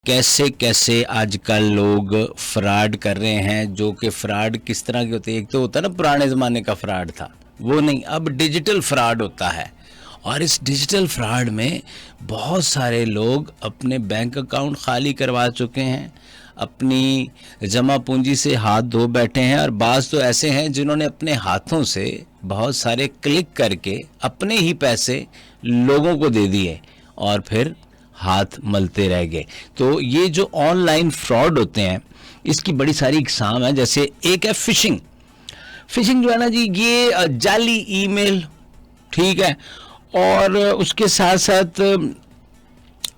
कैसे कैसे आजकल लोग फ्रॉड कर रहे हैं, जो कि फ्रॉड किस तरह के होते हैं। एक तो होता है ना, पुराने ज़माने का फ्रॉड था वो नहीं, अब डिजिटल फ्रॉड होता है। और इस डिजिटल फ्रॉड में बहुत सारे लोग अपने बैंक अकाउंट खाली करवा चुके हैं, अपनी जमा पूंजी से हाथ धो बैठे हैं। और बाज़ तो ऐसे हैं जिन्होंने अपने हाथों से बहुत सारे क्लिक करके अपने ही पैसे लोगों को दे दिए और फिर हाथ मलते रह गए। तो ये जो ऑनलाइन फ्रॉड होते हैं इसकी बड़ी सारी इकसाम है। जैसे एक है फिशिंग। फिशिंग जो है ना जी, ये जाली ईमेल, ठीक है, और उसके साथ साथ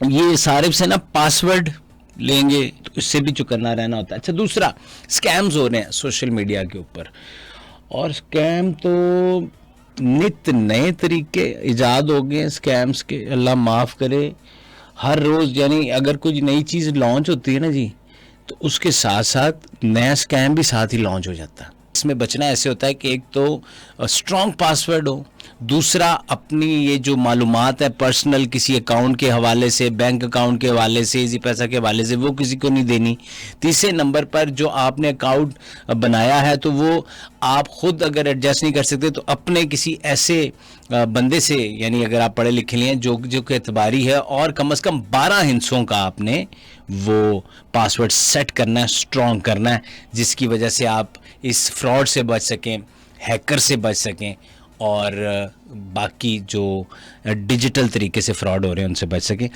ये सारे से ना पासवर्ड लेंगे, तो इससे भी चुकन्ना रहना होता है। अच्छा, दूसरा स्कैम्स हो रहे हैं सोशल मीडिया के ऊपर, और स्कैम तो नित नए तरीके इजाद हो गए हैं स्कैम्स के, अल्लाह माफ़ करे। हर रोज़ यानी अगर कोई नई चीज़ लॉन्च होती है ना जी, तो उसके साथ साथ नया स्कैम भी साथ ही लॉन्च हो जाता है। इसमें बचना ऐसे होता है कि एक तो स्ट्रॉन्ग पासवर्ड हो, दूसरा अपनी ये जो मालूमात है पर्सनल, किसी अकाउंट के हवाले से, बैंक अकाउंट के हवाले से, इजी पैसा के हवाले से, वो किसी को नहीं देनी। तीसरे नंबर पर जो आपने अकाउंट बनाया है तो वो आप खुद अगर एडजस्ट नहीं कर सकते तो अपने किसी ऐसे बंदे से, यानी अगर आप पढ़े लिखे लिए हैं जो जो कि एतबारी है, और कम से कम 12 हिस्सों का आपने वो पासवर्ड सेट करना है, स्ट्रॉन्ग करना है, जिसकी वजह से आप इस फ्रॉड से बच सकें, हैकर से बच सकें, और बाकी जो डिजिटल तरीके से फ्रॉड हो रहे हैं उनसे बच सकें।